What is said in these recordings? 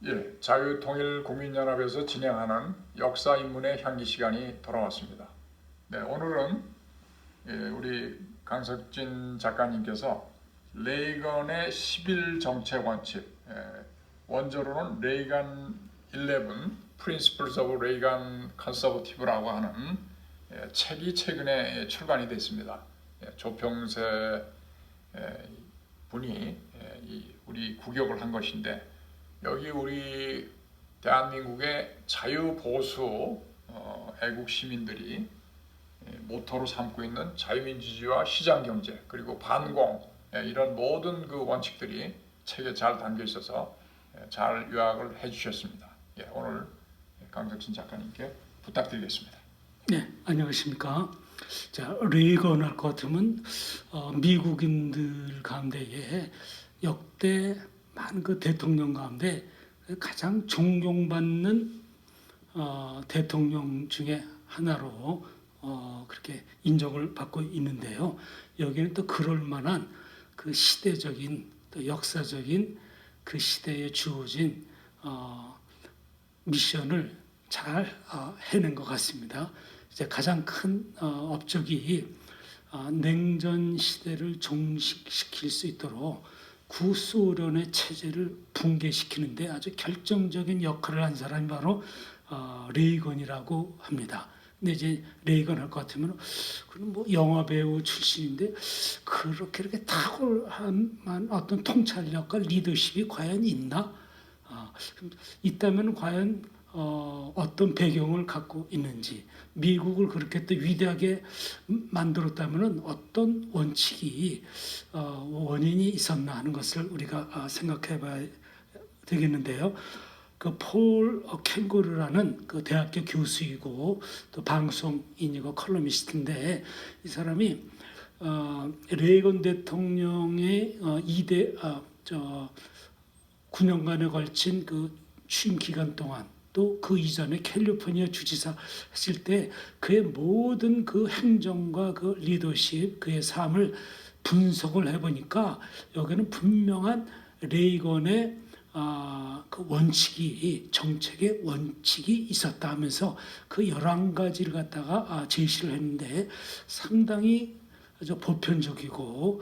예, 자유통일국민연합에서 진행하는 역사인문의 향기 시간이 돌아왔습니다. 네, 오늘은 우리 강석진 작가님께서 레이건의 11 정책 원칙, 원조로는 레이건 11 Principles of Reagan Conservative라고 하는 책이 최근에 출간이 됐습니다. 조평세 분이 우리 구격을 한 것인데, 여기 우리 대한민국의 자유보수 애국 시민들이 모토로 삼고 있는 자유민주주의와 시장경제 그리고 반공, 이런 모든 그 원칙들이 책에 잘 담겨 있어서 잘 요약을 해주셨습니다. 오늘 강석진 작가님께 부탁드리겠습니다. 네, 안녕하십니까. 자, 레이건 할 것 같으면 미국인들 가운데에 역대 많은 그 대통령 가운데 가장 존경받는 대통령 중에 하나로 그렇게 인정을 받고 있는데요. 여기는 또 그럴 만한 그 시대적인 또 역사적인 그 시대에 주어진 미션을 잘 해낸 것 같습니다. 이제 가장 큰 업적이 냉전 시대를 종식시킬 수 있도록 구소련의 체제를 붕괴시키는데 아주 결정적인 역할을 한 사람이 바로 레이건이라고 합니다. 근데 이제 레이건 할 것 같으면 그는 뭐 영화 배우 출신인데 그렇게 탁월한 어떤 통찰력과 리더십이 과연 있나? 있다면 과연 어떤 배경을 갖고 있는지, 미국을 그렇게 또 위대하게 만들었다면 어떤 원칙이 원인이 있었나 하는 것을 우리가 생각해 봐야 되겠는데요. 그 폴 캥거루라는 그 대학교 교수이고 또 방송인이고 컬럼니스트인데, 이 사람이 레이건 대통령의 9년간에 걸친 그 취임 기간 동안, 또 그 이전에 캘리포니아 주지사 했을 때 그의 모든 그 행정과 그 리더십, 그의 삶을 분석을 해보니까 여기는 분명한 레이건의 그 원칙이, 정책의 원칙이 있었다 하면서 그 11가지를 갖다가 제시를 했는데, 상당히 아주 보편적이고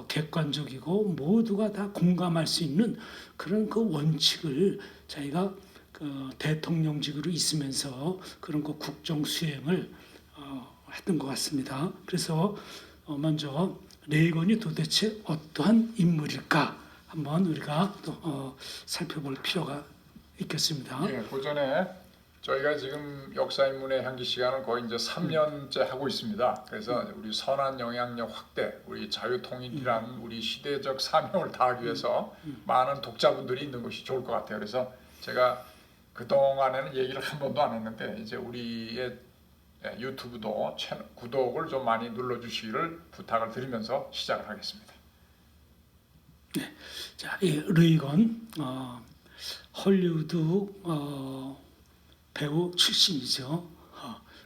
객관적이고 모두가 다 공감할 수 있는 그런 그 원칙을 자기가 그 대통령직으로 있으면서 그런 그 국정 수행을 했던 것 같습니다. 그래서 먼저 레이건이 도대체 어떠한 인물일까 한번 우리가 또 살펴볼 필요가 있겠습니다. 그 전에 저희가 지금 역사인문의 향기 시간은 거의 이제 3년째 하고 있습니다. 그래서 우리 선한 영향력 확대, 우리 자유통일이란 우리 시대적 사명을 다하기 위해서 많은 독자분들이 있는 것이 좋을 것 같아요. 그래서 제가 그동안에는 얘기를 한 번도 안 했는데, 이제 우리의 유튜브도 채널 구독을 좀 많이 눌러주시기를 부탁을 드리면서 시작을 하겠습니다. 네, 자, 레이건 헐리우드 배우 출신이죠.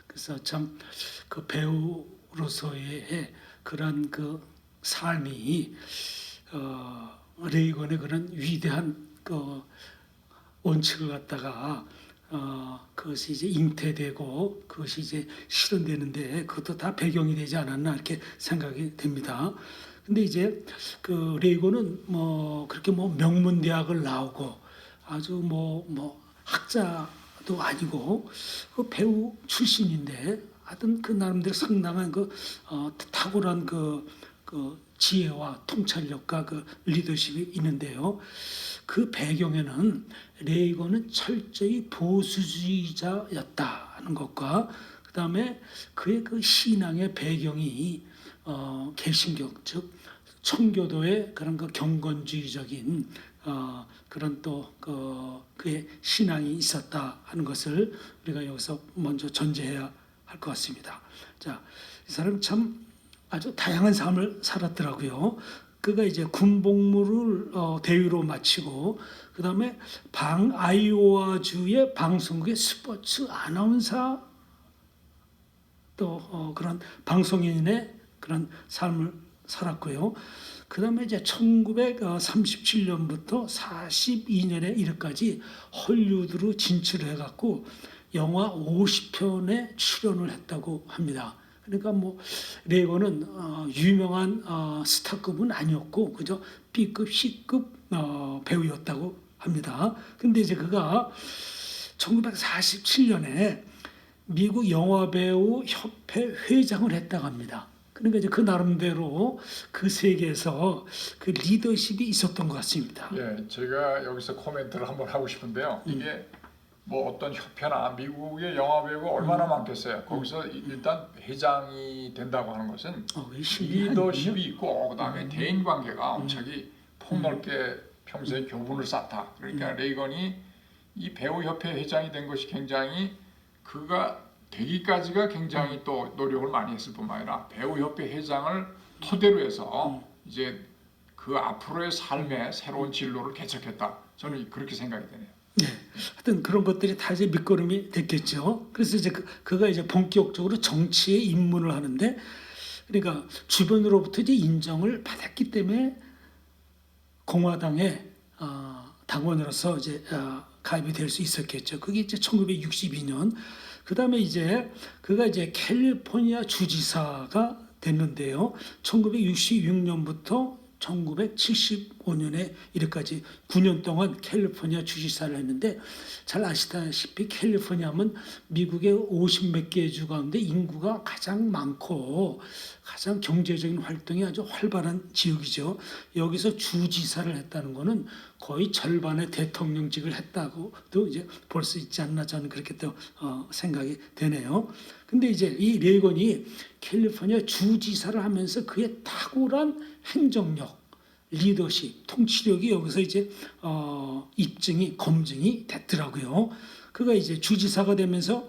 그래서 참 그 배우로서의 그런 그 삶이 레이건의 그런 위대한 그 원칙을 갖다가 그것이 이제 잉태되고 그것이 이제 실현되는데 그것도 다 배경이 되지 않았나 이렇게 생각이 됩니다. 근데 이제 그 레이건은 뭐 그렇게 뭐 명문 대학을 나오고 아주 뭐 학자도 아니고 그 배우 출신인데, 하여튼 그 나름대로 상당한 그 탁월한 그 지혜와 통찰력과 그 리더십이 있는데요. 그 배경에는 레이건은 철저히 보수주의자였다는 것과, 그 다음에 그의 그 신앙의 배경이 개신교, 즉 청교도의 그런 그 경건주의적인 그런 또 그의 신앙이 있었다 하는 것을 우리가 여기서 먼저 전제해야 할 것 같습니다. 자, 이 사람 참 아주 다양한 삶을 살았더라고요. 그가 이제 군복무를 대위로 마치고, 그 다음에 아이오와주의 방송국의 스포츠 아나운서, 또 그런 방송인의 그런 삶을 살았고요. 그다음에 이제 1937년부터 42년에 이르까지 헐리우드로 진출을 해갖고 영화 50편에 출연을 했다고 합니다. 그러니까 뭐 레이건은 유명한 스타급은 아니었고 그저 B급, C급 배우였다고 합니다. 근데 이제 그가 1947년에 미국 영화배우 협회 회장을 했다고 합니다. 그러니까 이제 그 나름대로 그 세계에서 그 리더십이 있었던 것 같습니다. 예, 제가 여기서 코멘트를 한번 하고 싶은데요. 이게 뭐 어떤 협회나 미국의 영화배우가 얼마나 많겠어요. 거기서 일단 회장이 된다고 하는 것은 리더십이 있고 그다음에 대인관계가 엄청나게 폭넓게 평소에 교훈을 쌓다. 그러니까 레이건이 이 배우협회 회장이 된 것이 굉장히 그가 되기까지가 굉장히 또 노력을 많이 했을 뿐만 아니라 배우협회 회장을 토대로 해서 이제 그 앞으로의 삶의 새로운 진로를 개척했다. 저는 그렇게 생각이 되네요. 네, 하여튼 그런 것들이 다 이제 밑거름이 됐겠죠. 그래서 이제 그가 이제 본격적으로 정치에 입문을 하는데, 그러니까 주변으로부터 이제 인정을 받았기 때문에 공화당의 당원으로서 이제 가입이 될 수 있었겠죠. 그게 이제 1962년. 그다음에 이제 그가 이제 캘리포니아 주지사가 됐는데요. 1966년부터 1975년에 이르까지 9년 동안 캘리포니아 주지사를 했는데, 잘 아시다시피 캘리포니아는 미국의 50몇 개 주 가운데 인구가 가장 많고 가장 경제적인 활동이 아주 활발한 지역이죠. 여기서 주지사를 했다는 것은 거의 절반의 대통령직을 했다고도 이제 볼 수 있지 않나, 저는 그렇게 또 생각이 되네요. 근데 이제 이 레이건이 캘리포니아 주지사를 하면서 그의 탁월한 행정력, 리더십, 통치력이 여기서 이제 입증이 검증이 됐더라고요. 그가 이제 주지사가 되면서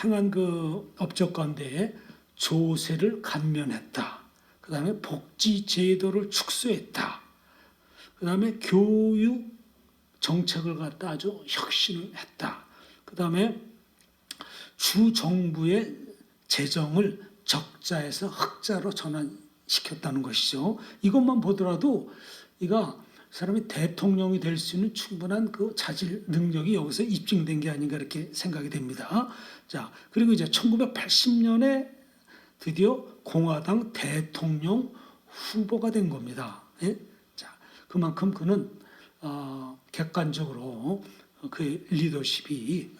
행한 그 업적 가운데 조세를 감면했다. 그다음에 복지 제도를 축소했다. 그다음에 교육 정책을 갖다 아주 혁신을 했다. 그다음에 주 정부의 재정을 적자에서 흑자로 전환시켰다는 것이죠. 이것만 보더라도 이가 사람이 대통령이 될 수 있는 충분한 그 자질 능력이 여기서 입증된 게 아닌가 이렇게 생각이 됩니다. 자, 그리고 이제 1980년에 드디어 공화당 대통령 후보가 된 겁니다. 예? 자, 그만큼 그는 객관적으로 그의 리더십이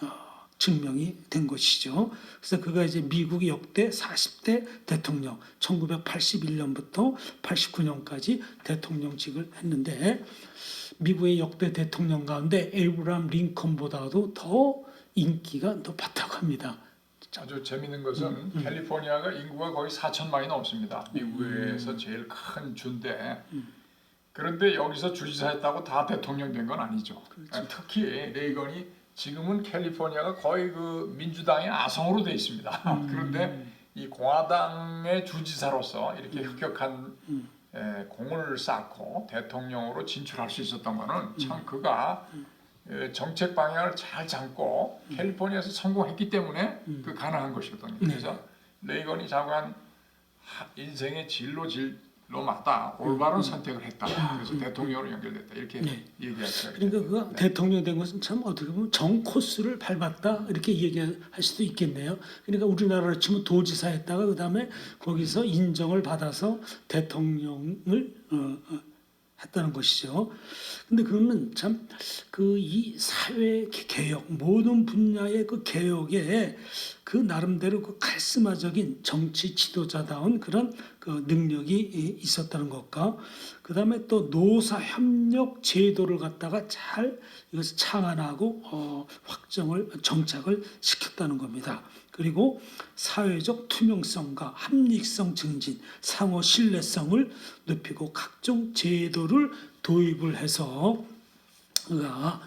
증명이 된 것이죠. 그래서 그가 이제 미국의 역대 40대 대통령 1981년부터 89년까지 대통령직을 했는데, 미국의 역대 대통령 가운데 에이브라함 링컨보다도 더 인기가 높았다고 합니다. 아주 재미있는 것은 캘리포니아가 인구가 거의 4천만이 넘습니다. 미국에서 제일 큰 주인데, 그런데 여기서 주지사 했다고 다 대통령 된 건 아니죠. 그렇죠. 특히 레이건이 지금은 캘리포니아가 거의 그 민주당의 아성으로 돼 있습니다. 그런데 이 공화당의 주지사로서 이렇게 혁혁한 공을 쌓고 대통령으로 진출할 수 있었던 거는 참 그가 정책 방향을 잘 잡고 캘리포니아에서 성공했기 때문에 그 가능한 것이거든요. 그래서 레이건이 자관 인생의 진로마다 올바른 선택을 했다. 그래서 대통령으로 연결됐다. 이렇게 얘기할 수가 있습니다. 그러니까 그가 대통령 된 것은 참 어떻게 보면 정 코스를 밟았다 이렇게 얘기할 수도 있겠네요. 그러니까 우리나라로 치면 도지사 했다가 그다음에 거기서 인정을 받아서 대통령을 했다는 것이죠. 근데 그러면 참 그 이 사회 개혁, 모든 분야의 그 개혁에 그 나름대로 그 카리스마적인 정치 지도자다운 그런 그 능력이 있었다는 것과, 그다음에 또 노사 협력 제도를 갖다가 잘 이것을 창안하고 확정을 정착을 시켰다는 겁니다. 그리고 사회적 투명성과 합리성 증진, 상호 신뢰성을 높이고 각종 제도를 도입을 해서 그가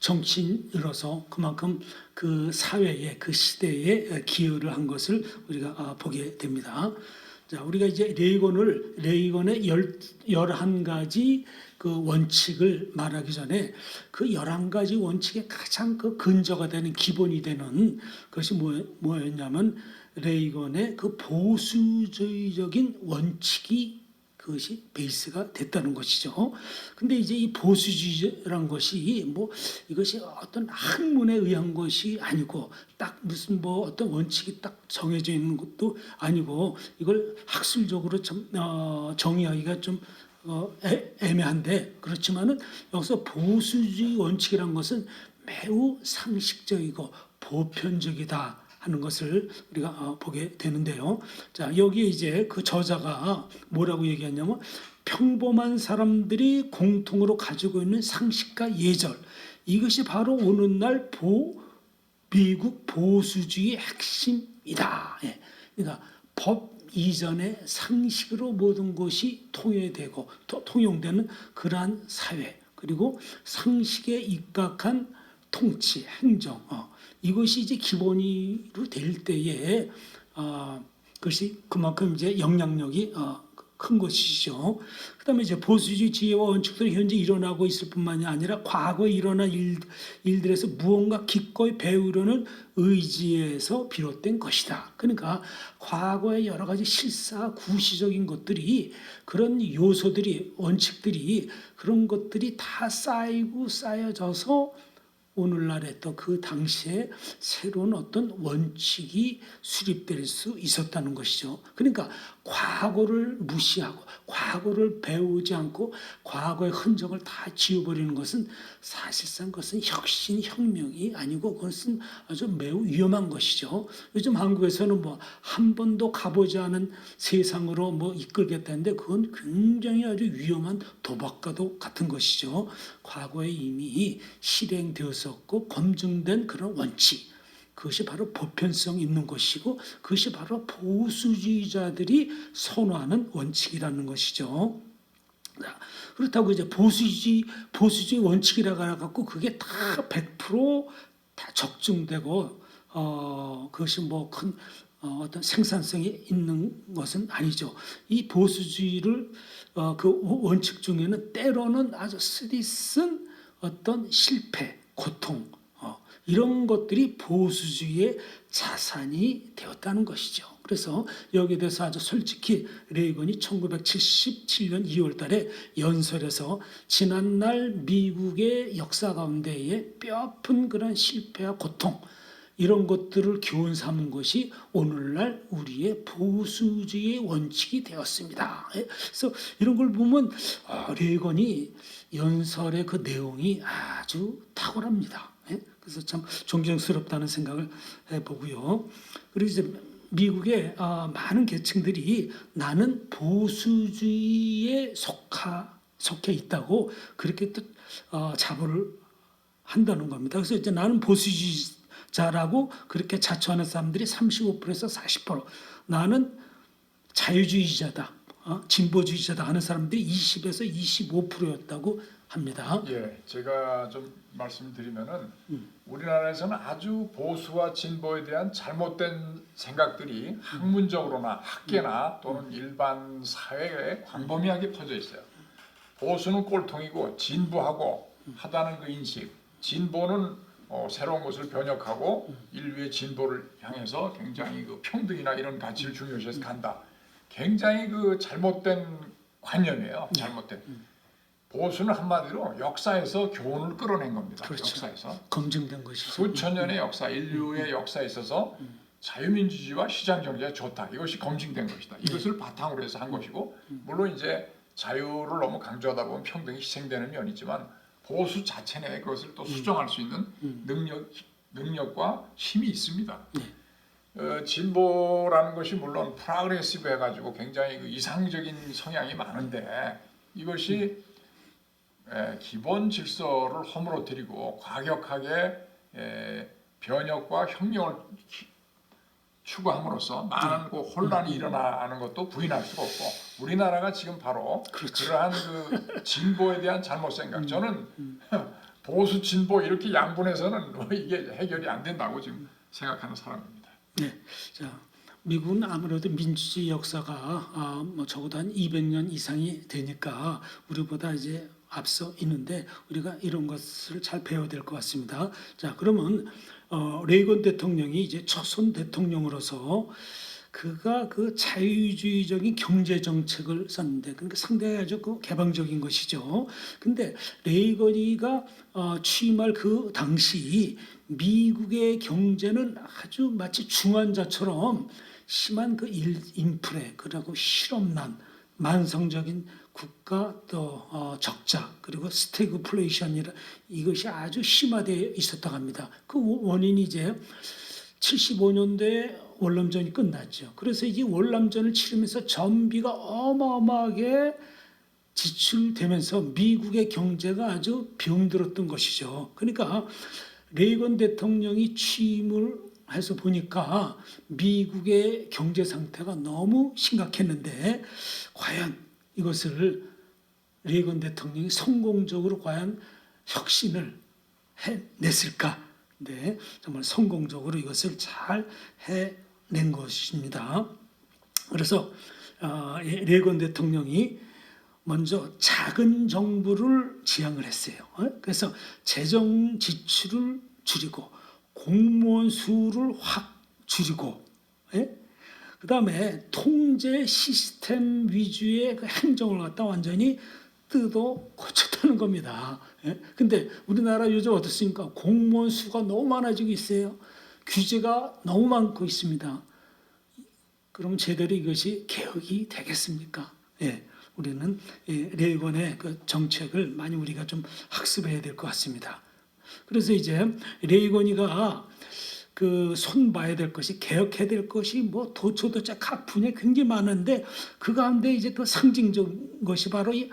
정치인으로서 그만큼 그 사회에, 그 시대에 기여를 한 것을 우리가 보게 됩니다. 자, 우리가 이제 레이건의 11가지 그 원칙을 말하기 전에 그 11가지 원칙의 가장 그 근저가 되는 기본이 되는 것이 뭐였냐면, 레이건의 그 보수주의적인 원칙이 그것이 베이스가 됐다는 것이죠. 근데 이제 이 보수주의란 것이 뭐 이것이 어떤 학문에 의한 것이 아니고 딱 무슨 뭐 어떤 원칙이 딱 정해져 있는 것도 아니고 이걸 학술적으로 좀 정의하기가 좀 애매한데 그렇지만은 여기서 보수주의 원칙이란 것은 매우 상식적이고 보편적이다 하는 것을 우리가 보게 되는데요. 자, 여기에 이제 그 저자가 뭐라고 얘기하냐면 평범한 사람들이 공통으로 가지고 있는 상식과 예절 이것이 바로 오늘날 미국 보수주의의 핵심이다. 예. 그러니까 법 이전의 상식으로 모든 것이 통용되고 통용되는 그러한 사회 그리고 상식에 입각한 통치, 행정 이것이 이제 기본으로 될 때에 그것이 그만큼 이제 영향력이 큰 것이죠. 그다음에 이제 보수주의 지혜와 원칙들이 현재 일어나고 있을 뿐만이 아니라 과거에 일어난 일들에서 무언가 기꺼이 배우려는 의지에서 비롯된 것이다. 그러니까 과거의 여러 가지 실사 구시적인 것들이 그런 요소들이 원칙들이 그런 것들이 다 쌓이고 쌓여져서 오늘날에 또 그 당시에 새로운 어떤 원칙이 수립될 수 있었다는 것이죠. 그러니까 과거를 무시하고 과거를 배우지 않고 과거의 흔적을 다 지워버리는 것은 사실상 그것은 혁신혁명이 아니고 그것은 아주 매우 위험한 것이죠. 요즘 한국에서는 뭐 한 번도 가보지 않은 세상으로 뭐 이끌겠다는데 그건 굉장히 아주 위험한 도박과도 같은 것이죠. 과거에 이미 실행되었었고 검증된 그런 원칙 그것이 바로 보편성 있는 것이고 그것이 바로 보수주의자들이 선호하는 원칙이라는 것이죠. 그렇다고 이제 보수주의 원칙이라고 해갖고 그게 다 100%다 적중되고 그것이 뭐 큰 어떤 생산성이 있는 것은 아니죠. 이 보수주의를 그 원칙 중에는 때로는 아주 쓰디쓴 어떤 실패, 고통 이런 것들이 보수주의의 자산이 되었다는 것이죠. 그래서 여기에 대해서 아주 솔직히 레이건이 1977년 2월 달에 연설에서 지난날 미국의 역사 가운데에 뼈아픈 그런 실패와 고통 이런 것들을 교훈 삼은 것이 오늘날 우리의 보수주의의 원칙이 되었습니다. 그래서 이런 걸 보면 레이건이 연설의 그 내용이 아주 탁월합니다. 그래서 참 존경스럽다는 생각을 해보고요. 그리고 이제 미국의 많은 계층들이 나는 보수주의에 속해 있다고 그렇게 또 자부를 한다는 겁니다. 그래서 이제 나는 보수주의자라고 그렇게 자처하는 사람들이 35%에서 40%, 나는 자유주의자다, 진보주의자다 하는 사람들이 20에서 25%였다고 합니다. 예, 제가 좀 말씀드리면은 우리나라에서는 아주 보수와 진보에 대한 잘못된 생각들이 학문적으로나 학계나 또는 일반 사회에 광범위하게 퍼져 있어요. 보수는 꼴통이고 진보하고 하다는 그 인식, 진보는 새로운 것을 변혁하고 인류의 진보를 향해서 굉장히 그 평등이나 이런 가치를 중요시해서 간다. 굉장히 그 잘못된 관념이에요. 잘못된. 보수는 한마디로 역사에서 교훈을 끌어낸 겁니다. 그렇죠. 역사에서 검증된 것이죠. 수천 년의 역사, 인류의 역사에 있어서 자유민주주의와 시장경제가 좋다. 이것이 검증된 것이다. 이것을 바탕으로 해서 한 것이고 물론 이제 자유를 너무 강조하다 보면 평등이 희생되는 면이 있지만 보수 자체 내에 그것을 또 수정할 수 있는 능력과 힘이 있습니다. 진보라는 것이 물론 프로그레시브 해가지고 굉장히 그 이상적인 성향이 많은데 이것이 기본 질서를 허물어뜨리고 과격하게 변혁과 혁명을 추구함으로써 많은 그 혼란이 일어나는 것도 부인할 수가 없고 우리나라가 지금 바로 그렇죠. 그러한 그 진보에 대한 잘못 생각 저는 보수 진보 이렇게 양분해서는 이게 해결이 안 된다고 지금 생각하는 사람입니다. 네, 자 미국은 아무래도 민주주의 역사가 뭐 적어도 한 200년 이상이 되니까 우리보다 이제 앞서 있는데 우리가 이런 것을 잘 배워야 될 것 같습니다. 자, 그러면 레이건 대통령이 이제 초선 대통령으로서 그가 그 자유주의적인 경제 정책을 썼는데, 그러니까 상당히 아주 그 개방적인 것이죠. 근데 레이건이가 취임할 그 당시 미국의 경제는 아주 마치 중환자처럼 심한 그 인플레, 그리고 실업난, 만성적인 국가 또 적자, 그리고 스태그플레이션이라 이것이 아주 심화되어 있었다고 합니다. 그 원인이 이제 75년도에 월남전이 끝났죠. 그래서 이제 월남전을 치르면서 전비가 어마어마하게 지출되면서 미국의 경제가 아주 병들었던 것이죠. 그러니까 레이건 대통령이 취임을 해서 보니까 미국의 경제 상태가 너무 심각했는데 과연 이것을 레이건 대통령이 성공적으로 과연 혁신을 해냈을까? 네, 정말 성공적으로 이것을 잘 해낸 것입니다. 그래서 레이건 대통령이 먼저 작은 정부를 지향을 했어요. 그래서 재정 지출을 줄이고 공무원 수를 확 줄이고, 그 다음에 통제 시스템 위주의 그 행정을 갖다 완전히 뜯어 고쳤다는 겁니다. 근데 우리나라 요즘 어떻습니까? 공무원 수가 너무 많아지고 있어요. 규제가 너무 많고 있습니다. 그럼 제대로 이것이 개혁이 되겠습니까? 우리는 레이건의 그 정책을 많이 우리가 좀 학습해야 될 것 같습니다. 그래서 이제 레이건이가 그 손봐야 될 것이, 개혁해야 될 것이 뭐 도처도처 각 분야 굉장히 많은데 그 가운데 이제 그 상징적인 것이 바로 이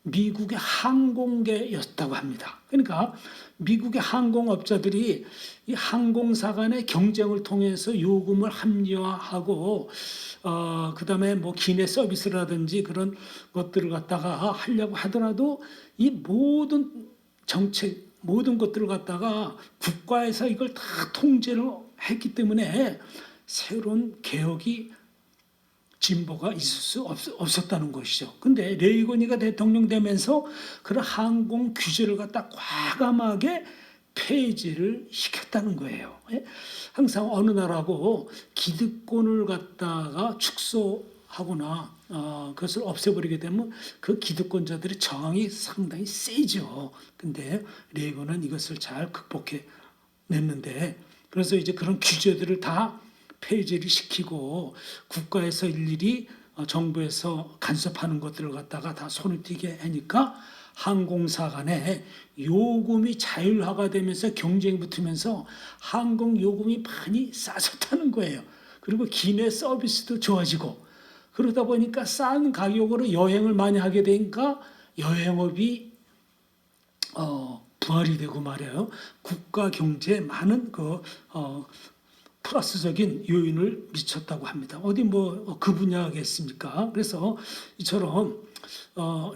미국의 항공계였다고 합니다. 그러니까 미국의 항공업자들이 이 항공사 간의 경쟁을 통해서 요금을 합리화하고 그다음에 뭐 기내 서비스라든지 그런 것들을 갖다가 하려고 하더라도 이 모든 정책, 모든 것들을 갖다가 국가에서 이걸 다 통제를 했기 때문에 새로운 개혁이 진보가 있을 수 없었다는 것이죠. 근데 레이건이가 대통령 되면서 그런 항공 규제를 갖다 과감하게 폐지를 시켰다는 거예요. 항상 어느 나라고 기득권을 갖다가 축소하거나 그것을 없애버리게 되면 그 기득권자들의 저항이 상당히 세죠. 근데 레이건은 이것을 잘 극복해냈는데, 그래서 이제 그런 규제들을 다 폐지를 시키고 국가에서 일일이 정부에서 간섭하는 것들을 갖다가 다 손을 띄게 하니까 항공사 간에 요금이 자율화가 되면서 경쟁이 붙으면서 항공 요금이 많이 싸졌다는 거예요. 그리고 기내 서비스도 좋아지고 그러다 보니까 싼 가격으로 여행을 많이 하게 되니까 여행업이 부활이 되고 말이에요. 국가 경제에 많은 플러스적인 요인을 미쳤다고 합니다. 어디 뭐 그 분야겠습니까? 그래서 이처럼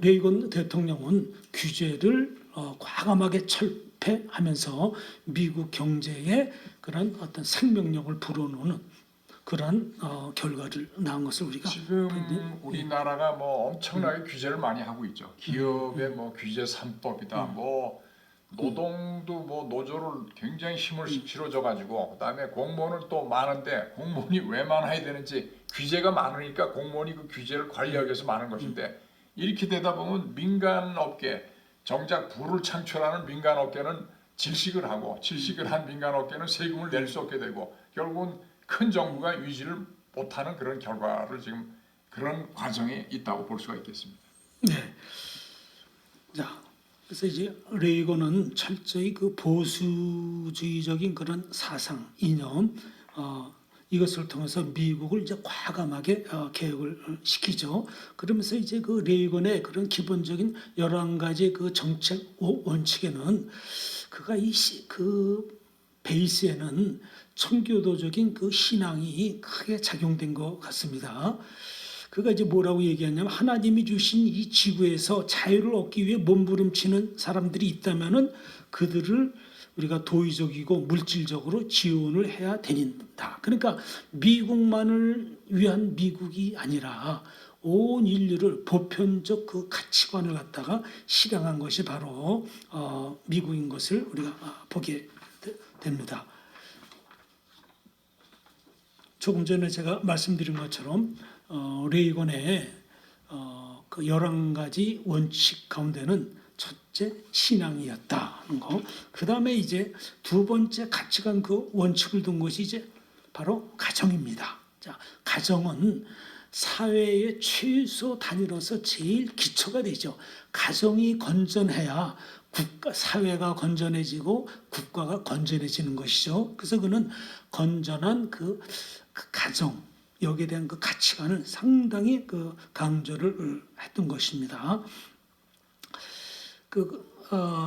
레이건 대통령은 규제를 과감하게 철폐하면서 미국 경제에 그런 어떤 생명력을 불어넣는 그런 결과를 낳은 것을 우리가 지금 우리나라가 뭐 엄청나게 규제를 많이 하고 있죠. 기업의 뭐 규제 3법이다. 뭐 노동도 뭐 노조를 굉장히 힘을 실어줘 가지고 그다음에 공무원은 또 많은데 공무원이 왜 많아야 되는지, 규제가 많으니까 공무원이 그 규제를 관리하기 위해서 많은 것인데, 이렇게 되다 보면 민간 업계, 정작 부를 창출하는 민간 업계는 질식을 하고 질식을 한 민간 업계는 세금을 낼 수 없게 되고 결국은 큰 정부가 유지를 못하는 그런 결과를 지금 그런 과정에 있다고 볼 수가 있겠습니다. 네. 자, 그래서 이제 레이건은 철저히 그 보수주의적인 그런 사상, 이념, 이것을 통해서 미국을 이제 과감하게 개혁을 시키죠. 그러면서 이제 그 레이건의 그런 기본적인 11가지 그 정책 원칙에는 그가 그 베이스에는 청교도적인 그 신앙이 크게 작용된 것 같습니다. 그가 이제 뭐라고 얘기하냐면, 하나님이 주신 이 지구에서 자유를 얻기 위해 몸부림치는 사람들이 있다면은 그들을 우리가 도의적이고 물질적으로 지원을 해야 된다. 그러니까 미국만을 위한 미국이 아니라 온 인류를 보편적 그 가치관을 갖다가 실행한 것이 바로 미국인 것을 우리가 보게 됩니다. 조금 전에 제가 말씀드린 것처럼 레이건의 그 11가지 원칙 가운데는 첫째 신앙이었다는 거. 그 다음에 이제 두 번째 가치관 그 원칙을 둔 것이 이제 바로 가정입니다. 자, 가정은 사회의 최소 단위로서 제일 기초가 되죠. 가정이 건전해야 사회가 건전해지고 국가가 건전해지는 것이죠. 그래서 그는 건전한 그 가정, 여기에 대한 그 가치관을 상당히 그 강조를 했던 것입니다.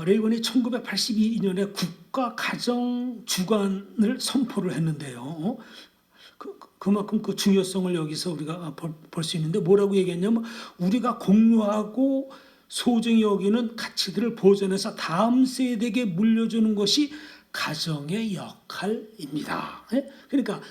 레이건이 1982년에 국가 가정 주관을 선포를 했는데요. 그만큼 그 중요성을 여기서 우리가 볼 수 있는데 뭐라고 얘기했냐면 우리가 공유하고 소중히 여기는 가치들을 보존해서 다음 세대에게 물려주는 것이 가정의 역할입니다. 그러니까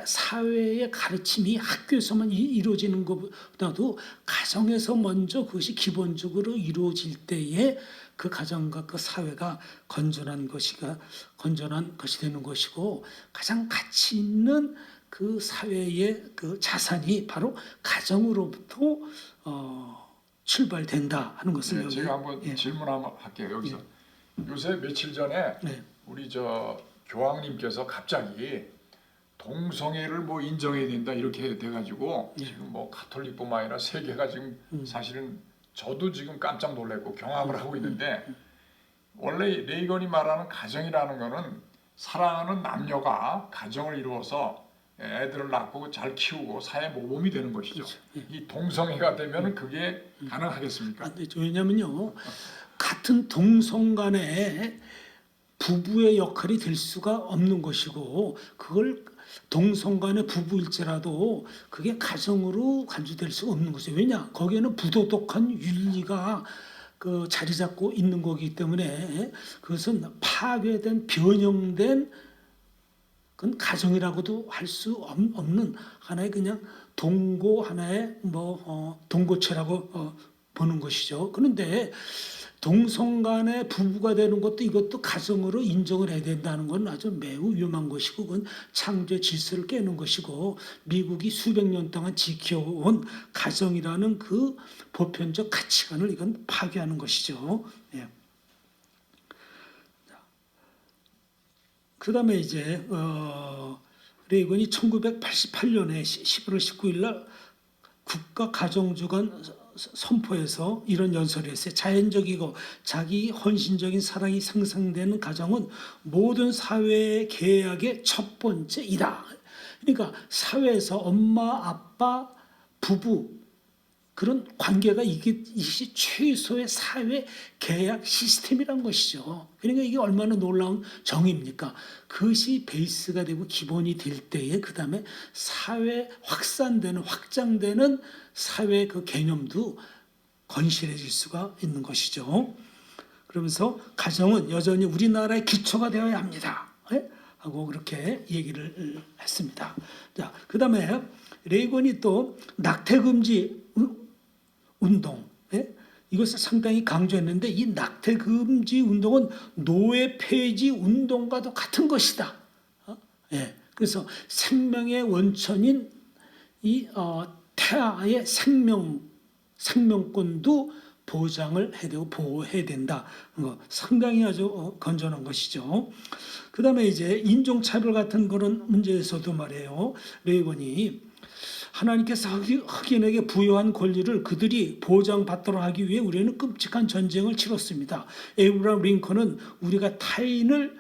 사회의 가르침이 학교에서만 이루어지는 것보다도 가정에서 먼저 그것이 기본적으로 이루어질 때에 그 가정과 그 사회가 건전한 것이 되는 것이고 가장 가치 있는 그 사회의 그 자산이 바로 가정으로부터 출발된다 하는 것을 네, 여기 제가 한번 질문 한번 할게요. 여기서 요새 며칠 전에 우리 교황님께서 갑자기 동성애를 뭐 인정해야 된다 이렇게 돼가지고 지금 뭐 가톨릭뿐만 아니라 세계가 지금 사실은 저도 지금 깜짝 놀랐고 경악을 하고 있는데 원래 레이건이 말하는 가정이라는 거는 사랑하는 남녀가 가정을 이루어서 애들을 낳고 잘 키우고 사회 모범이 되는 것이죠. 이 동성애가 되면 그게 가능하겠습니까? 안 되죠. 왜냐면요, 같은 동성 간에 부부의 역할이 될 수가 없는 것이고 그걸 동성 간의 부부일지라도 그게 가정으로 간주될 수가 없는 것이죠. 왜냐? 거기에는 부도덕한 윤리가 그 자리 잡고 있는 거기 때문에 그것은 파괴된 변형된 그건 가정이라고도 할 수 없는 하나의 그냥 하나의 동고체라고 보는 것이죠. 그런데 동성 간의 부부가 되는 것도 이것도 가정으로 인정을 해야 된다는 건 아주 매우 위험한 것이고 그건 창조의 질서를 깨는 것이고 미국이 수백 년 동안 지켜온 가정이라는 그 보편적 가치관을 이건 파괴하는 것이죠. 예. 그 다음에 이제 레이건이 1988년에 11월 19일 날 국가 가정주간 선포에서 이런 연설을 했어요. 자연적이고 자기 헌신적인 사랑이 상상되는 가정은 모든 사회의 계약의 첫 번째이다. 그러니까 사회에서 엄마, 아빠, 부부 그런 관계가 이것이 최소의 사회 계약 시스템이란 것이죠. 그러니까 이게 얼마나 놀라운 정의입니까? 그것이 베이스가 되고 기본이 될 때에 그 다음에 사회 확장되는 사회 그 개념도 건실해질 수가 있는 것이죠. 그러면서 가정은 여전히 우리나라의 기초가 되어야 합니다. 하고 그렇게 얘기를 했습니다. 자, 그 다음에 레이건이 또 낙태금지 운동, 이것을 상당히 강조했는데 이 낙태금지 운동은 노예 폐지 운동과도 같은 것이다. 그래서 생명의 원천인 이 태아의 생명권도 보장을 해야 되고 보호해야 된다. 상당히 아주 건전한 것이죠. 그 다음에 이제 인종차별 같은 그런 문제에서도 말이에요. 레이건이 하나님께서 흑인에게 부여한 권리를 그들이 보장받도록 하기 위해 우리는 끔찍한 전쟁을 치렀습니다. 에이브라함 링컨은 우리가 타인을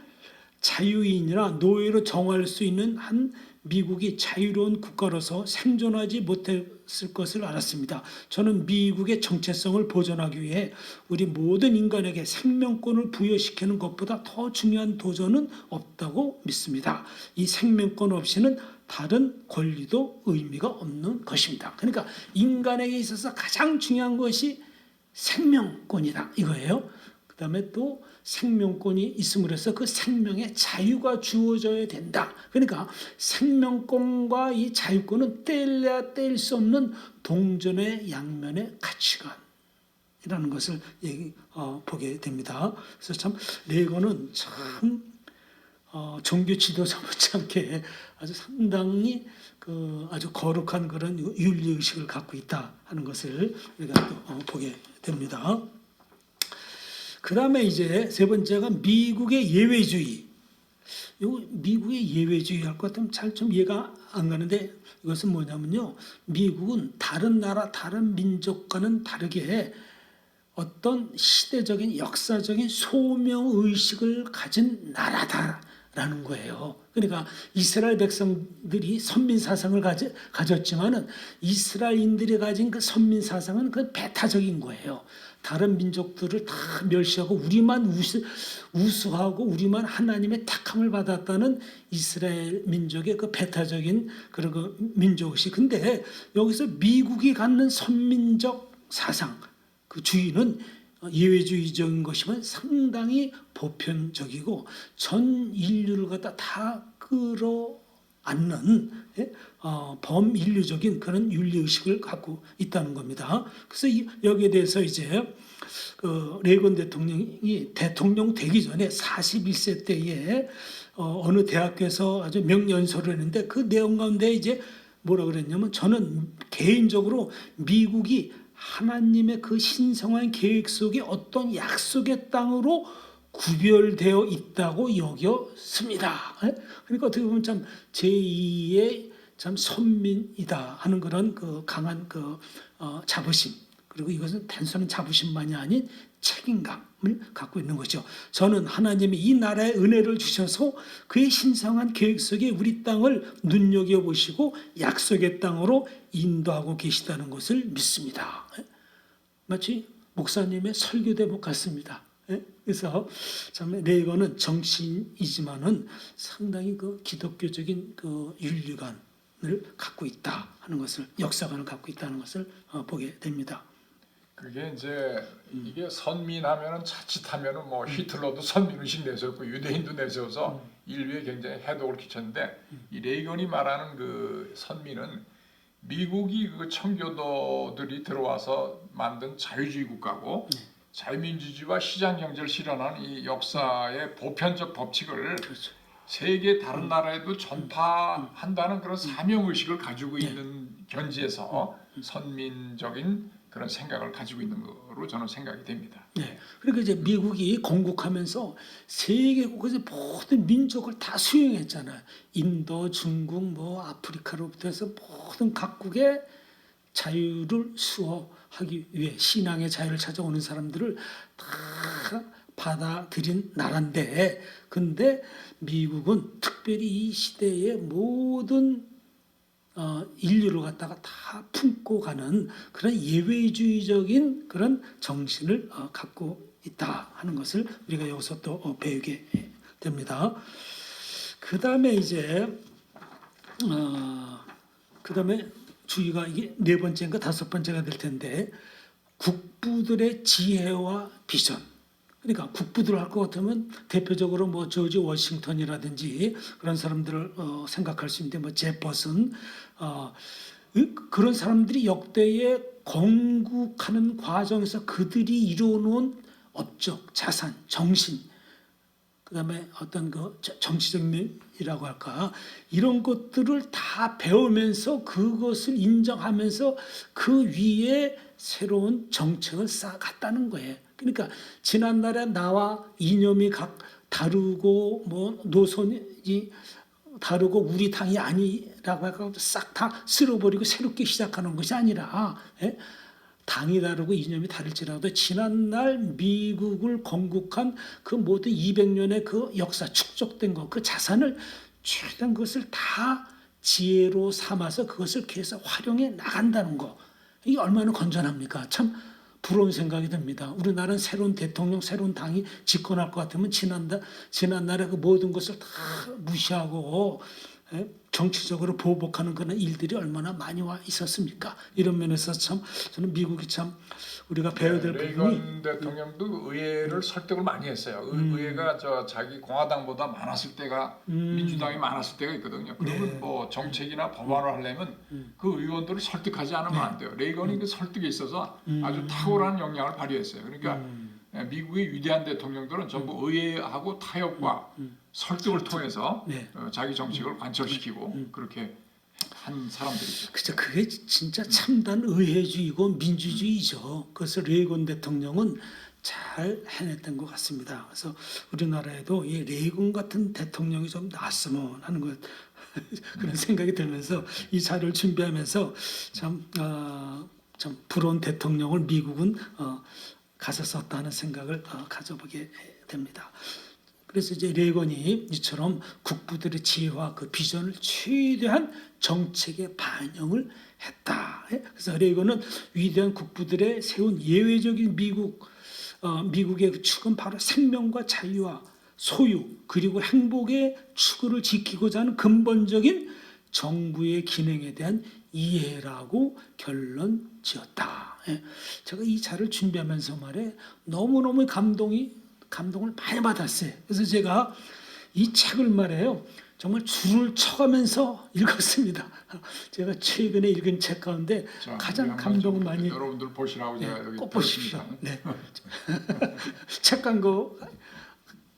자유인이나 노예로 정할 수 있는 한 미국이 자유로운 국가로서 생존하지 못했을 것을 알았습니다. 저는 미국의 정체성을 보존하기 위해 우리 모든 인간에게 생명권을 부여시키는 것보다 더 중요한 도전은 없다고 믿습니다. 이 생명권 없이는 다른 권리도 의미가 없는 것입니다. 그러니까 인간에게 있어서 가장 중요한 것이 생명권이다 이거예요. 그다음에 또 생명권이 있음으로 해서 그 생명의 자유가 주어져야 된다. 그러니까 생명권과 이 자유권은 떼려야 뗄 수 없는 동전의 양면의 가치관이라는 것을 보게 됩니다. 그래서 참 레이건은 참 종교 지도자 못지않게 아주 상당히 아주 거룩한 그런 윤리 의식을 갖고 있다 하는 것을 우리가 또 보게 됩니다. 그 다음에 이제 세 번째가 미국의 예외주의. 요 미국의 예외주의 할 것 같으면 잘 좀 이해가 안 가는데 이것은 뭐냐면요. 미국은 다른 나라, 다른 민족과는 다르게 어떤 시대적인 역사적인 소명의식을 가진 나라다라는 거예요. 그러니까 이스라엘 백성들이 선민사상을 가졌지만은 이스라엘인들이 가진 그 선민사상은 그 배타적인 거예요. 다른 민족들을 다 멸시하고 우리만 우수하고 우리만 하나님의 택함을 받았다는 이스라엘 민족의 그 배타적인 그런 그 민족의식. 근데 여기서 미국이 갖는 선민적 사상, 그 주의는 예외주의적인 것이면 상당히 보편적이고 전 인류를 갖다 다 끌어안는 범인류적인 그런 윤리의식을 갖고 있다는 겁니다. 그래서 여기에 대해서 이제 레이건 대통령이 대통령 되기 전에 41세 때에 어느 대학교에서 아주 명연설을 했는데 그 내용 가운데 이제 뭐라 그랬냐면 저는 개인적으로 미국이 하나님의 그 신성한 계획 속에 어떤 약속의 땅으로 구별되어 있다고 여겼습니다. 그러니까 어떻게 보면 참 제2의 참 선민이다 하는 그런 그 강한 그 자부심, 그리고 이것은 단순한 자부심만이 아닌 책임감을 갖고 있는 거죠. 저는 하나님이 이 나라에 은혜를 주셔서 그의 신성한 계획 속에 우리 땅을 눈여겨보시고 약속의 땅으로 인도하고 계시다는 것을 믿습니다. 마치 목사님의 설교 대목 같습니다. 그래서 참 레이건은 정치인이지만은 상당히 그 기독교적인 그 윤리관을 갖고 있다 하는 것을, 역사관을 갖고 있다는 것을 보게 됩니다. 그게 이제 이게 선민하면은 자칫하면은 뭐 히틀러도 선민의식 내세웠고 유대인도 내세워서 인류에 굉장히 해독을 끼쳤는데 이 레이건이 말하는 그 선민은 미국이 그 청교도들이 들어와서 만든 자유주의 국가고 자유민주주의와 시장 경제를 실현하는 이 역사의 보편적 법칙을 그렇죠. 세계 다른 나라에도 전파한다는 그런 사명 의식을 가지고 있는 견지에서 선민적인 그런 생각을 가지고 있는 거로 저는 생각이 됩니다. 네. 그러니까 이제 미국이 건국하면서 세계 곳에서 모든 민족을 다 수용했잖아요. 인도, 중국, 뭐 아프리카로부터 해서 모든 각국의 자유를 수호하기 위해 신앙의 자유를 찾아오는 사람들을 다 받아들인 나라인데, 근데 미국은 특별히 이 시대의 모든 인류를 갖다가 다 품고 가는 그런 예외주의적인 그런 정신을 갖고 있다 하는 것을 우리가 여기서 또 배우게 됩니다. 그 다음에 이제 그 다음에 주의가 이게 네 번째인가 다섯 번째가 될 텐데, 국부들의 지혜와 비전. 그러니까 국부들 할 것 같으면 대표적으로 뭐 조지 워싱턴이라든지 그런 사람들을 생각할 수 있는데, 뭐 제퍼슨 그런 사람들이 역대에 건국하는 과정에서 그들이 이루어놓은 업적, 자산, 정신, 그다음에 어떤 그 정치적 면이라고 할까, 이런 것들을 다 배우면서 그것을 인정하면서 그 위에 새로운 정책을 쌓아갔다는 거예요. 그러니까 지난날에 나와 이념이 각 다르고 뭐 노선이 다르고 우리 당이 아니라고 해서 싹 다 쓸어버리고 새롭게 시작하는 것이 아니라, 당이 다르고 이념이 다를지라도 지난날 미국을 건국한 그 모든 200년의 그 역사 축적된 것, 그 자산을 최대한 것을 다 지혜로 삼아서 그것을 계속 활용해 나간다는 거, 이게 얼마나 건전합니까? 참 부러운 생각이 듭니다. 우리나라는 새로운 대통령, 새로운 당이 집권할 것 같으면 지난날의 그 모든 것을 다 무시하고 정치적으로 보복하는 그런 일들이 얼마나 많이 와 있었습니까? 이런 면에서 참 저는 미국이 참 우리가 배워야 될 부분이 레이건 대통령도 의회를 설득을 많이 했어요. 의회가 자기 공화당보다 많았을 때가 민주당이 많았을 때가 있거든요. 그러면 네. 뭐 정책이나 법안을 하려면 그 의원들을 설득하지 않으면 안 돼요. 레이건이 그 설득에 있어서 아주 탁월한 역량을 발휘했어요. 그러니까 미국의 위대한 대통령들은 전부 의회하고 타협과 설득을 통해서 네. 자기 정책을 관철시키고 그렇게 한 사람들이죠. 그죠. 그게 진짜 참단 의회주의고 민주주의죠. 그래서 레이건 대통령은 잘 해냈던 것 같습니다. 그래서 우리나라에도 이 레이건 같은 대통령이 좀 나왔으면 하는 것 그런 생각이 들면서 이 자료를 준비하면서 참 부러운 대통령을 미국은 가졌었다는 생각을 가져보게 됩니다. 그래서 이제 레이건이 이처럼 국부들의 지혜와 그 비전을 최대한 정책에 반영을 했다. 그래서 레이건은 위대한 국부들의 세운 예외적인 미국의 축은 바로 생명과 자유와 소유 그리고 행복의 추구를 지키고자 하는 근본적인 정부의 기능에 대한 이해라고 결론 지었다. 제가 이 자료를 준비하면서 말에 너무너무 감동을 많이 받았어요. 그래서 제가 이 책을 말해요. 정말 줄을 쳐가면서 읽었습니다. 제가 최근에 읽은 책 가운데 자, 가장 감동을 많이 여러분들 보시라고 제가 여기 꼭 보십시오. 들었습니다. 네. 책 간 거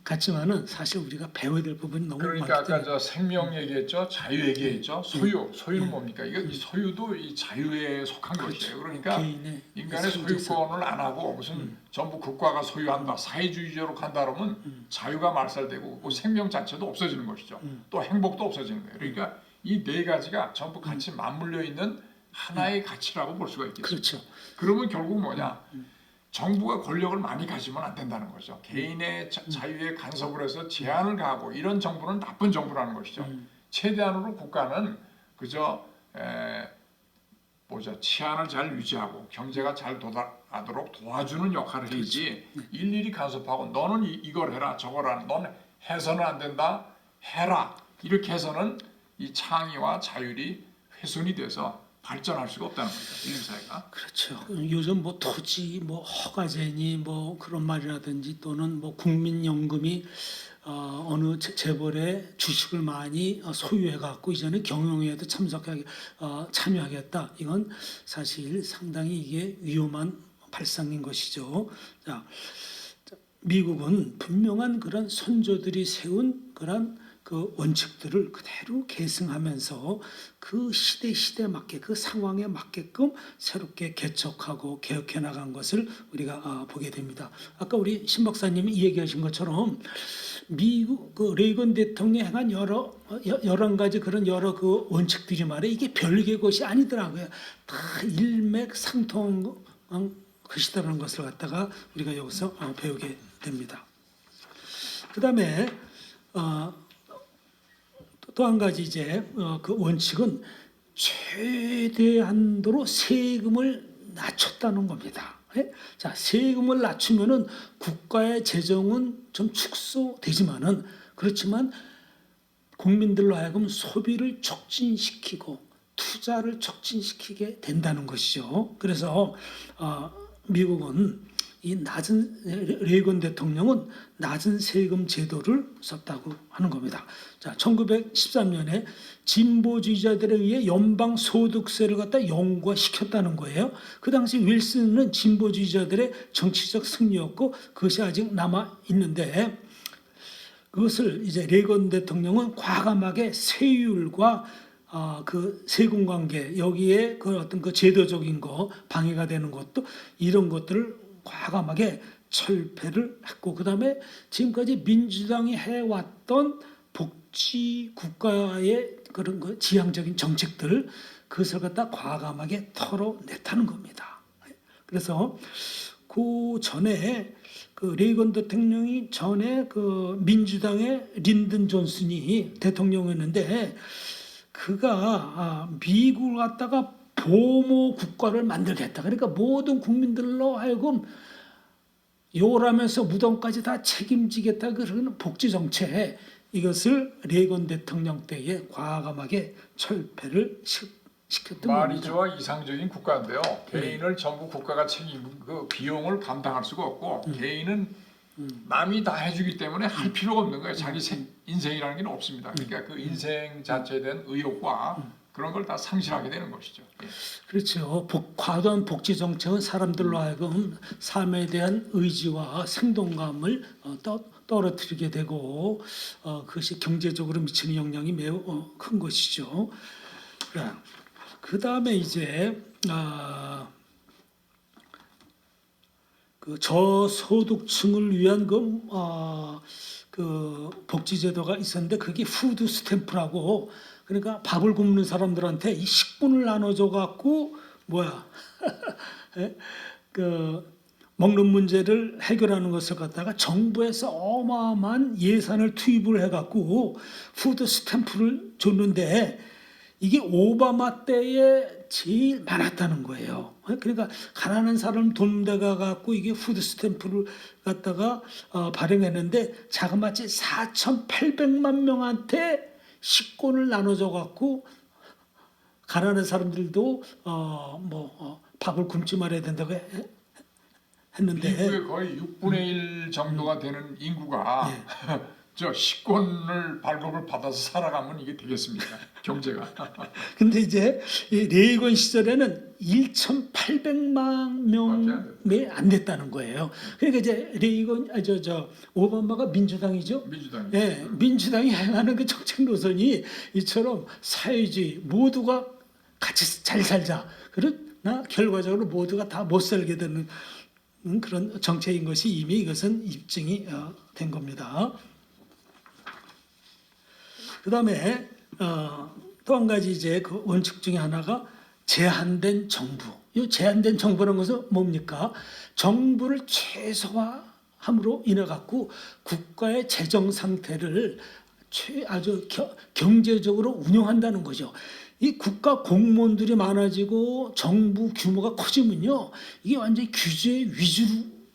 같지만은 사실 우리가 배워야 될 부분이 너무 그러니까 많기 아까 때문에 생명 얘기했죠, 자유 얘기했죠, 소유는 뭡니까? 이 소유도 이 자유에 속한 것이에요. 그러니까 개인의 인간의 소유권을 안 하고 무슨 전부 국가가 소유한다, 사회주의적으로 간다 그러면 자유가 말살되고 그 생명 자체도 없어지는 것이죠. 또 행복도 없어지는 거예요. 그러니까 이 네 가지가 전부 같이 맞물려 있는 하나의 가치라고 볼 수가 있겠습니다. 그렇죠. 그러면 결국 뭐냐? 정부가 권력을 많이 가지면 안 된다는 거죠. 개인의 자유에 간섭을 해서 제한을 가하고 이런 정부는 나쁜 정부라는 것이죠. 최대한으로 국가는 그저 치안을 잘 유지하고 경제가 잘 도달하도록 도와주는 역할을 해야지 일일이 간섭하고 너는 이걸 해라 저걸 하라 너는 해서는 안 된다 해라 이렇게 해서는 이 창의와 자율이 훼손이 돼서 발전할 수가 없다는 거죠. 인류사회가. 그렇죠. 요즘 뭐 토지, 뭐 허가제니 뭐 그런 말이라든지 또는 뭐 국민연금이 어느 재벌의 주식을 많이 소유해 갖고 이제는 경영회에도 참여하겠다. 이건 사실 상당히 이게 위험한 발상인 것이죠. 자, 미국은 분명한 그런 선조들이 세운 그런 그 원칙들을 그대로 계승하면서 그 시대에 맞게 그 상황에 맞게끔 새롭게 개척하고 개혁해 나간 것을 우리가 보게 됩니다. 아까 우리 신 박사님이 얘기하신 것처럼 미국 그 레이건 대통령이 행한 여러 가지 그런 여러 그 원칙들이 말이에요. 이게 별개의 것이 아니더라고요. 다 일맥상통한 것이다라는 것을 갖다가 우리가 여기서 배우게 됩니다. 그다음에 또 한 가지 이제 그 원칙은 최대한도로 세금을 낮췄다는 겁니다. 자, 세금을 낮추면은 국가의 재정은 좀 축소되지만은 그렇지만 국민들로 하여금 소비를 촉진시키고 투자를 촉진시키게 된다는 것이죠. 그래서 미국은 이 레이건 대통령은 낮은 세금 제도를 썼다고 하는 겁니다. 자, 1913년에 진보주의자들에 의해 연방 소득세를 갖다 영구화시켰다는 거예요. 그 당시 윌슨은 진보주의자들의 정치적 승리였고 그것이 아직 남아 있는데 그것을 이제 레이건 대통령은 과감하게 세율과 그 세금 관계 여기에 그 어떤 그 제도적인 거 방해가 되는 것도 이런 것들을 과감하게 철폐를 했고 그다음에 지금까지 민주당이 해왔던 복지 국가의 그런 거 지향적인 정책들 그것을 갖다 과감하게 털어냈다는 겁니다. 그래서 그 전에 그 레이건 대통령이 전에 그 민주당의 린든 존슨이 대통령이었는데 그가 미국을 갖다가 보모 국가를 만들겠다. 그러니까 모든 국민들로 하여금 요라면서 무덤까지 다 책임지겠다. 그런 복지 정책 이것을 레이건 대통령 때에 과감하게 철폐를 시켰던 말이 겁니다. 좋아 이상적인 국가인데요. 개인을 전부 국가가 책임 그 비용을 감당할 수가 없고 개인은 남이 다 해주기 때문에 할 필요가 없는 거예요. 자기 인생이라는 게 없습니다. 그러니까 그 인생 자체에 대한 의욕과 그런 걸 다 상실하게 되는 것이죠. 예. 그렇죠. 과도한 복지 정책은 사람들로 하여금 삶에 대한 의지와 생동감을 떨어뜨리게 되고 그것이 경제적으로 미치는 영향이 매우 큰 것이죠. 그 다음에 이제 그 저소득층을 위한 그 복지제도가 있었는데 그게 푸드 스탬프라고 그러니까 밥을 굶는 사람들한테 이 식분을 나눠줘 갖고 그 먹는 문제를 해결하는 것을 갖다가 정부에서 어마어마한 예산을 투입을 해갖고 푸드 스탬프를 줬는데 이게 오바마 때에 제일 많았다는 거예요. 그러니까 가난한 사람 돈 대가 갖고 이게 푸드 스탬프를 갖다가 발행했는데 자그마치 4,800만 명한테 식권을 나눠줘 갖고 가난한 사람들도 밥을 굶지 말아야 된다고 했는데 미국의 거의 6분의 1 정도가 되는 인구가 저 식권을 발급을 받아서 살아가면 이게 되겠습니까? 경제가. 근데 이제 이 레이건 시절에는 1,800만 명이 안 됐다는 거예요. 그러니까 이제 레이건 오바마가 민주당이죠. 민주당이. 예, 민주당이 행하는 그 정책 노선이 이처럼 사회주의 모두가 같이 잘 살자. 그러나 결과적으로 모두가 다 못 살게 되는 그런 정책인 것이 이미 이것은 입증이 된 겁니다. 그다음에 또 한 가지 이제 그 원칙 중에 하나가 제한된 정부. 이 제한된 정부라는 것은 뭡니까? 정부를 최소화함으로 인해 갖고 국가의 재정 상태를 아주 경제적으로 운영한다는 거죠. 이 국가 공무원들이 많아지고 정부 규모가 커지면요, 이게 완전히 규제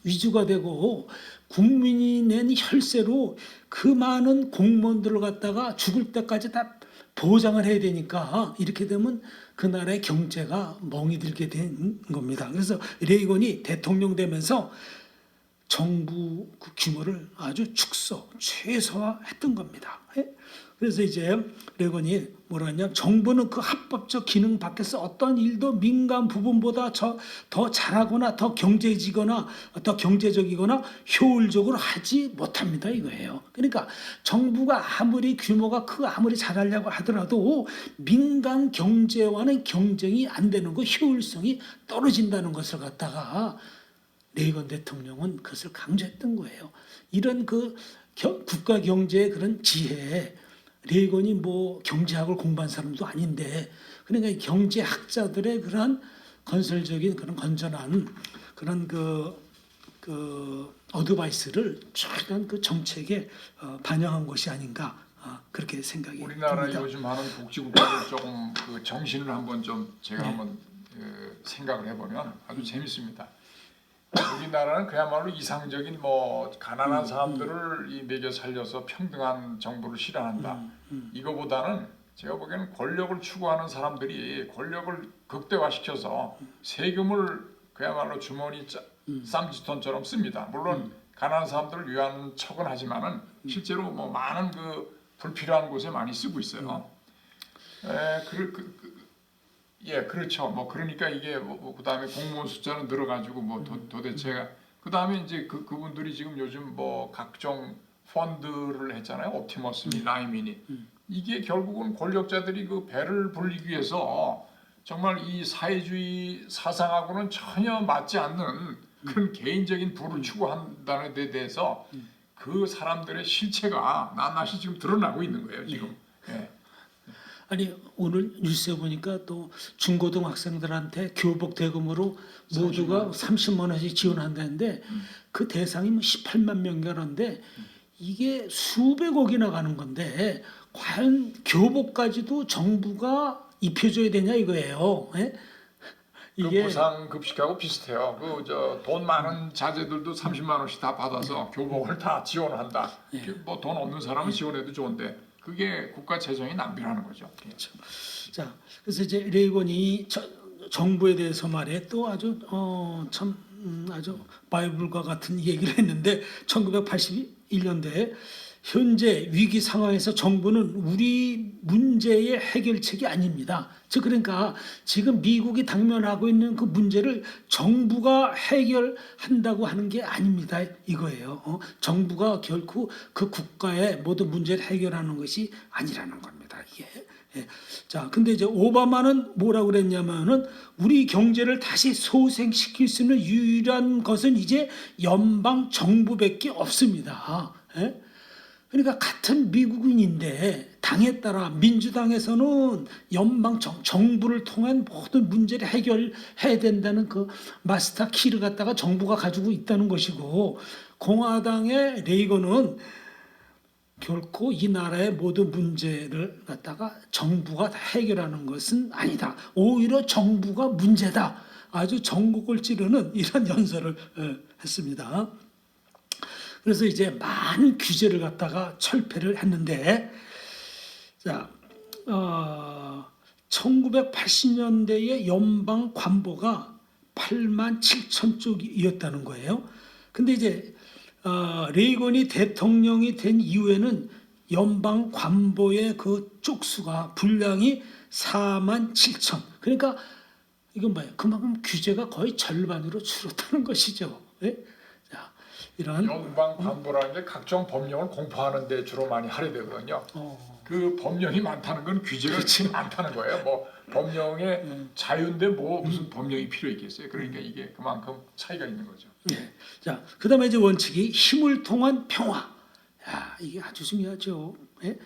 위주가 되고 국민이 낸 혈세로 그 많은 공무원들을 갖다가 죽을 때까지 다 보장을 해야 되니까 이렇게 되면 그 나라의 경제가 멍이 들게 된 겁니다. 그래서 레이건이 대통령 되면서 정부 그 규모를 아주 최소화했던 겁니다. 그래서 이제 레이건이 뭐라 하냐, 정부는 그 합법적 기능 밖에서 어떤 일도 민간 부분보다 더 잘하거나 더 경제적이거나 효율적으로 하지 못합니다 이거예요. 그러니까 정부가 아무리 규모가 크고 아무리 잘하려고 하더라도 민간 경제와는 경쟁이 안 되는 거, 효율성이 떨어진다는 것을 갖다가 레이건 대통령은 그것을 강조했던 거예요. 이런 그 국가 경제의 그런 지혜, 레이건이 뭐 경제학을 공부한 사람도 아닌데, 그러니까 경제학자들의 그런 건설적인 그런 건전한 그런 그 어드바이스를 최대한 그 정책에 반영한 것이 아닌가 그렇게 생각이 우리나라 듭니다. 요즘 하는 복지국가를 조금 그 정신을 한번 좀 제가 한번 생각을 해보면 아주 재밌습니다. 우리나라는 그야말로 이상적인 뭐 가난한 사람들을 이 먹여 살려서 평등한 정부를 실현한다. 이거보다는 제가 보기에는 권력을 추구하는 사람들이 권력을 극대화시켜서 세금을 그야말로 주머니 쌈짓돈처럼 씁니다. 물론 가난한 사람들을 위한 척은 하지만은 실제로 뭐 많은 그 불필요한 곳에 많이 쓰고 있어요. 그렇죠. 뭐 그러니까 이게 그다음에 공무원 숫자는 늘어가지고 뭐 도대체가 그다음에 이제 그분들이 지금 요즘 뭐 각종 펀드를 했잖아요. 옵티머스니 라이미니. 이게 결국은 권력자들이 그 배를 불리기 위해서 정말 이 사회주의 사상하고는 전혀 맞지 않는 그런 개인적인 부를 추구한다는 데 대해서 그 사람들의 실체가 낱낱이 지금 드러나고 있는 거예요. 지금. 예. 아니 오늘 뉴스에 보니까 또 중고등학생들한테 교복 대금으로 모두가 30만 원씩 지원한다는데 그 대상이 뭐 18만 명이라는데 이게 수백억이나 가는 건데 과연 교복까지도 정부가 입혀줘야 되냐 이거예요. 예? 그 이게 무상급식하고 비슷해요. 그 저 돈 많은 자제들도 30만 원씩 다 받아서 교복을 다 지원한다. 예. 뭐 돈 없는 사람은 지원해도 좋은데 그게 국가 재정의 낭비라는 거죠. 예. 자, 그래서 이제 레이건이 정부에 대해서 말해 또 아주 참 아주 바이블과 같은 얘기를 했는데 1981년도에 현재 위기 상황에서 정부는 우리 문제의 해결책이 아닙니다. 즉 그러니까 지금 미국이 당면하고 있는 그 문제를 정부가 해결한다고 하는 게 아닙니다. 이거예요. 정부가 결코 그 국가의 모든 문제를 해결하는 것이 아니라는 겁니다. 이게. 예. 자, 근데 이제 오바마는 뭐라고 그랬냐면은 우리 경제를 다시 소생시킬 수 있는 유일한 것은 이제 연방 정부밖에 없습니다. 예? 그러니까 같은 미국인인데 당에 따라 민주당에서는 연방 정부를 통한 모든 문제를 해결해야 된다는 그 마스터 키를 갖다가 정부가 가지고 있다는 것이고 공화당의 레이건은 결코 이 나라의 모든 문제를 갖다가 정부가 다 해결하는 것은 아니다. 오히려 정부가 문제다. 아주 전국을 찌르는 이런 연설을 했습니다. 그래서 이제 많은 규제를 갖다가 철폐를 했는데, 자, 1980년대의 연방 관보가 8만 7천 쪽이었다는 거예요. 근데 이제 레이건이 대통령이 된 이후에는 연방 관보의 그 쪽수가 분량이 4만 7천. 그러니까 이건 뭐예요? 그만큼 규제가 거의 절반으로 줄었다는 것이죠. 예? 자, 이런 연방 관보라는 게 각종 법령을 공포하는 데 주로 많이 할애되거든요. 그 법령이 많다는 건 규제가 많다는 거예요. 뭐 법령의 자유인데 뭐 무슨 법령이 필요 있겠어요. 그러니까 이게 그만큼 차이가 있는 거죠. 예. 자, 그다음에 이제 원칙이 힘을 통한 평화. 야, 이게 아주 중요하죠. 예?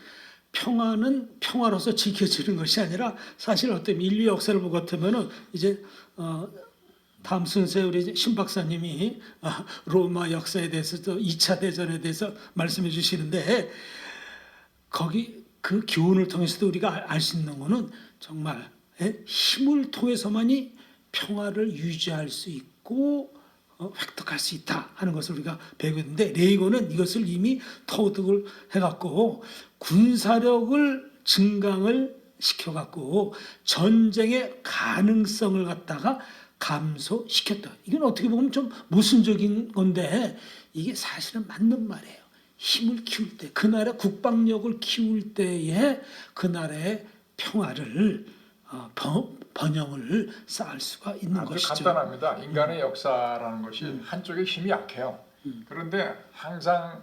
평화는 평화로서 지켜지는 것이 아니라 사실 어떤 인류 역사를 보고 같으면은 이제 다음 순서에 우리 신 박사님이 로마 역사에 대해서 또 2차 대전에 대해서 말씀해 주시는데 거기 그 교훈을 통해서도 우리가 알 수 있는 거는 정말 힘을 통해서만이 평화를 유지할 수 있고 획득할 수 있다 하는 것을 우리가 배우고 있는데 레이건은 이것을 이미 터득을 해갖고 군사력을 증강을 시켜갖고 전쟁의 가능성을 갖다가 감소시켰다. 이건 어떻게 보면 좀 모순적인 건데 이게 사실은 맞는 말이에요. 힘을 키울 때, 그 나라 국방력을 키울 때에 그 나라의 평화를 번영을 쌓을 수가 있는 아주 것이죠. 간단합니다. 인간의 역사라는 것이 한쪽에 힘이 약해요. 그런데 항상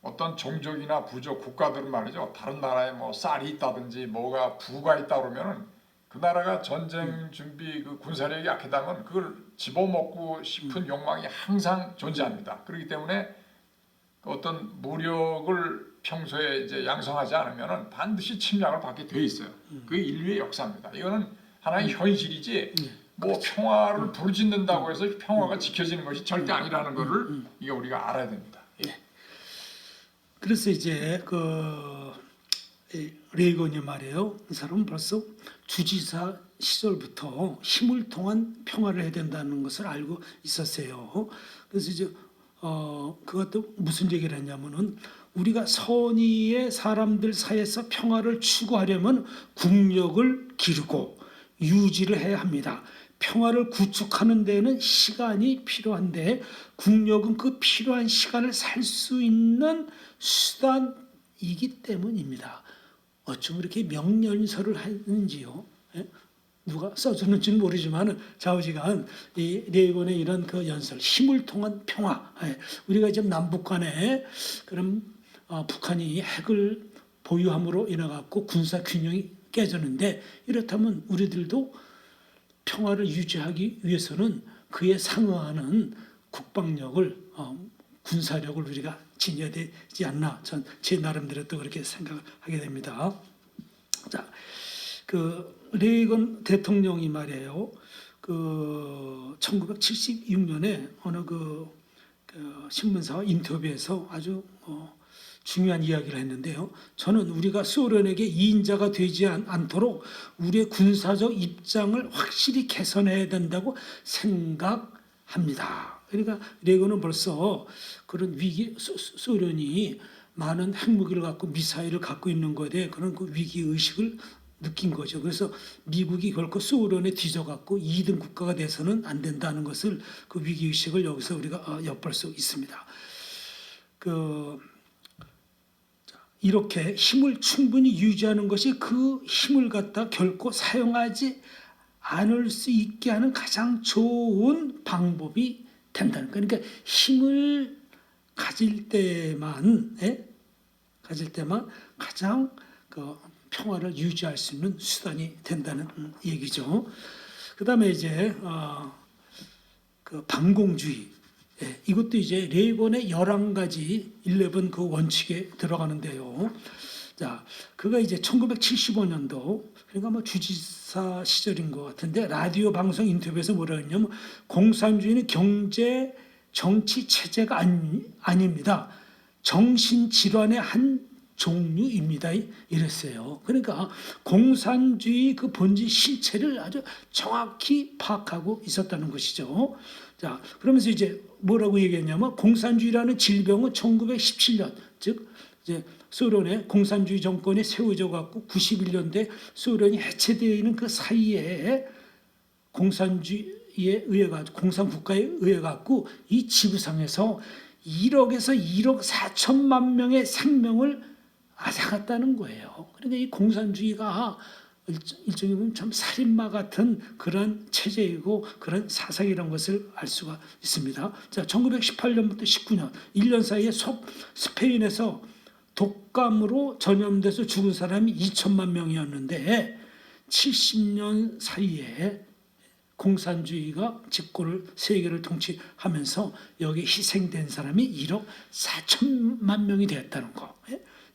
어떤 종족이나 부족 국가들은 말이죠. 다른 나라에 뭐 쌀이 있다든지 뭐가 부가 있다 그러면은 그 나라가 전쟁 준비 그 군사력이 약하다면 그걸 집어먹고 싶은 욕망이 항상 존재합니다. 그렇기 때문에 어떤 무력을 평소에 이제 양성하지 않으면은 반드시 침략을 받게 돼 있어요. 그게 인류의 역사입니다. 이거는 하나의 현실이지 뭐 평화를 부르짖는다고 해서 평화가 지켜지는 것이 절대 아니라는 것을 이게 우리가 알아야 됩니다. 예. 그래서 이제 레이건이 말이에요. 그 사람은 벌써 주지사 시절부터 힘을 통한 평화를 해야 된다는 것을 알고 있었어요. 그래서 이제 그것도 무슨 얘기를 했냐면은 우리가 선의의 사람들 사이에서 평화를 추구하려면 국력을 기르고 유지를 해야 합니다. 평화를 구축하는 데에는 시간이 필요한데 국력은 그 필요한 시간을 살 수 있는 수단이기 때문입니다. 어쩜 이렇게 명연설을 하는지요? 예? 누가 써주는지는 모르지만 좌우지간 이 레이건의 이런 그 연설, 힘을 통한 평화. 예. 우리가 지금 남북 간에 그럼 북한이 핵을 보유함으로 인해 갖고 군사 균형이 깨졌는데 이렇다면 우리들도 평화를 유지하기 위해서는 그에 상응하는 국방력을 군사력을 우리가 지녀야 되지 않나 전 제 나름대로 또 그렇게 생각하게 됩니다. 자, 그 레이건 대통령이 말이에요. 그 1976년에 어느 그 신문사와 인터뷰에서 아주 중요한 이야기를 했는데요. 저는 우리가 소련에게 이인자가 되지 않도록 우리의 군사적 입장을 확실히 개선해야 된다고 생각합니다. 그러니까 레이건은 벌써 그런 위기, 소련이 많은 핵무기를 갖고 미사일을 갖고 있는 것에 대해 그런 그 위기 의식을 느낀 거죠. 그래서 미국이 결코 소련에 뒤져갖고 2등 국가가 돼서는 안 된다는 것을 그 위기 의식을 여기서 우리가 엿볼 수 있습니다. 이렇게 힘을 충분히 유지하는 것이 그 힘을 갖다 결코 사용하지 않을 수 있게 하는 가장 좋은 방법이 된다는 거예요. 그러니까 힘을 가질 때만 가장 그 평화를 유지할 수 있는 수단이 된다는 얘기죠. 그다음에 이제 그 반공주의, 이것도 이제 레이건의 11가지 11 그 원칙에 들어가는데요. 자, 그가 이제 1975년도 그러니까 뭐 주지사 시절인 것 같은데 라디오 방송 인터뷰에서 뭐라 했냐면 공산주의는 경제 정치 체제가 아닙니다. 정신 질환의 한 종류입니다. 이랬어요. 그러니까 공산주의 그 본질 실체를 아주 정확히 파악하고 있었다는 것이죠. 자, 그러면서 이제 뭐라고 얘기했냐면 공산주의라는 질병은 1917년, 즉 이제 소련의 공산주의 정권이 세워져 갖고 91년대 소련이 해체되어 있는 그 사이에 공산주의에 의해 가지고 공산국가에 의해 갖고 이 지구상에서 1억에서 1억 4천만 명의 생명을 앗아갔다는 거예요. 그러니까 이 공산주의가 일종의 보면 참 살인마 같은 그런 체제이고 그런 사상이라는 것을 알 수가 있습니다. 자, 1918년부터 19년 1년 사이에 스페인에서 독감으로 전염돼서 죽은 사람이 2천만 명이었는데 70년 사이에 공산주의가 집권을 세계를 통치하면서 여기에 희생된 사람이 1억 4천만 명이 되었다는 거.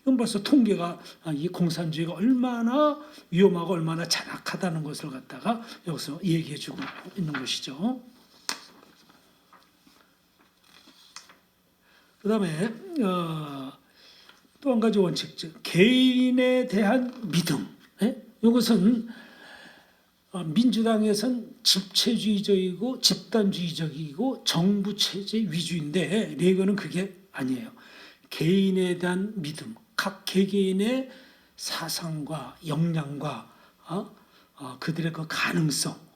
이건 벌써 통계가 이 공산주의가 얼마나 위험하고 얼마나 잔악하다는 것을 갖다가 여기서 얘기해주고 있는 것이죠. 그다음에 또 한 가지 원칙, 즉 개인에 대한 믿음. 이것은 민주당에선 집체주의적이고 집단주의적이고 정부 체제 위주인데 레이건은 그게 아니에요. 개인에 대한 믿음, 각 개개인의 사상과 역량과 그들의 그 가능성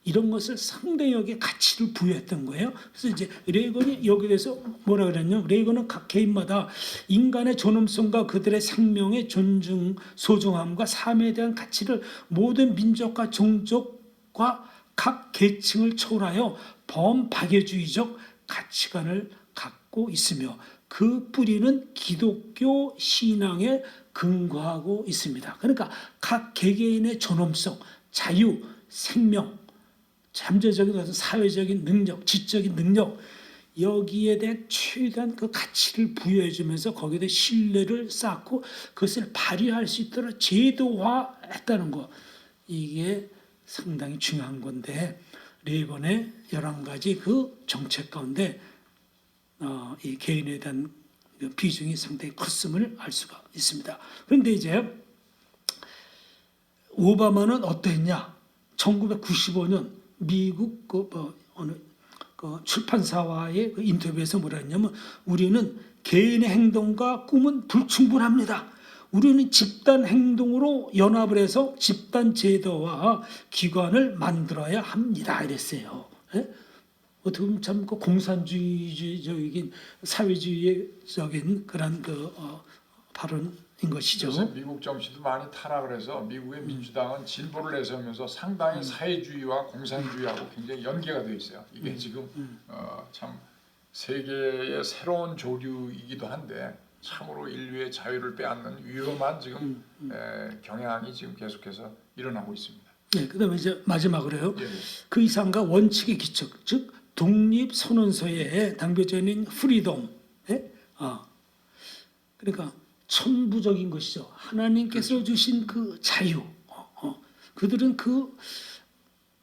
이런 것을 상대역의 가치를 부여했던 거예요. 그래서 이제 레이건이 여기에 대해서 뭐라 그랬냐면 레이건은 각 개인마다 인간의 존엄성과 그들의 생명의 존중, 소중함과 삶에 대한 가치를 모든 민족과 종족과 각 계층을 초월하여 범파괴주의적 가치관을 갖고 있으며 그 뿌리는 기독교 신앙에 근거하고 있습니다. 그러니까 각 개개인의 존엄성, 자유, 생명, 잠재적인 어떤 사회적인 능력, 지적인 능력 여기에 대한 최대한 그 가치를 부여해주면서 거기에 대해 신뢰를 쌓고 그것을 발휘할 수 있도록 제도화했다는 거 이게 상당히 중요한 건데 레이건의 11가지 그 정책 가운데 이 개인에 대한 비중이 상당히 컸음을 알 수가 있습니다. 그런데 이제 오바마는 어떠했냐? 1995년 미국 어느 출판사와의 그 인터뷰에서 뭐라 했냐면 우리는 개인의 행동과 꿈은 불충분합니다. 우리는 집단 행동으로 연합을 해서 집단 제도와 기관을 만들어야 합니다. 이랬어요. 어떻게 보면 참 그 공산주의적인 사회주의적인 그런 그 발언인 것이죠. 그래서 미국 정치도 많이 타락을 해서 미국의 민주당은 진보를 내세우면서 상당히 사회주의와 공산주의하고 굉장히 연계가 되어 있어요. 이게 지금 참 세계의 새로운 조류이기도 한데 참으로 인류의 자유를 빼앗는 위험한 지금 경향이 지금 계속해서 일어나고 있습니다. 네, 그다음에 이제 마지막으로요. 예. 그 이상과 원칙의 기초, 즉 독립 선언서에 담겨져 있는 프리덤, 그러니까 천부적인 것이죠. 하나님께서 그렇죠. 주신 그 자유, 그들은 그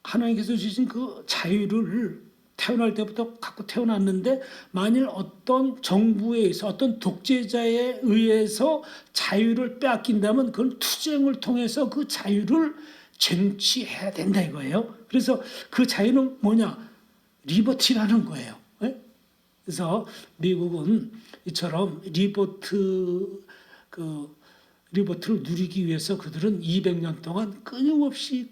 하나님께서 주신 그 자유를 태어날 때부터 갖고 태어났는데 만일 어떤 정부에 의해서 어떤 독재자에 의해서 자유를 빼앗긴다면 그건 투쟁을 통해서 그 자유를 쟁취해야 된다 이거예요. 그래서 그 자유는 뭐냐? 리버티라는 거예요. 예? 그래서 미국은 이처럼 리버트를 누리기 위해서 그들은 200년 동안 끊임없이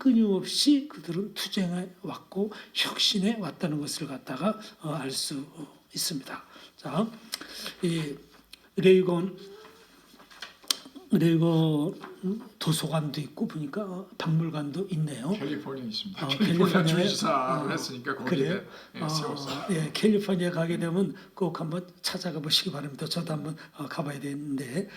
그들은 투쟁해 왔고 혁신해 왔다는 것을 갖다가 알 수 있습니다. 자, 이 레이건 도서관도 있고 보니까 박물관도 있네요. 캘리포니아에 있습니다. 캘리포니아에, 캘리포니아 주지사를 했으니까 거기에 세웠어요. 예, 캘리포니아 가게 되면 꼭 한번 찾아가 보시기 바랍니다. 저도 한번 가봐야 되는데,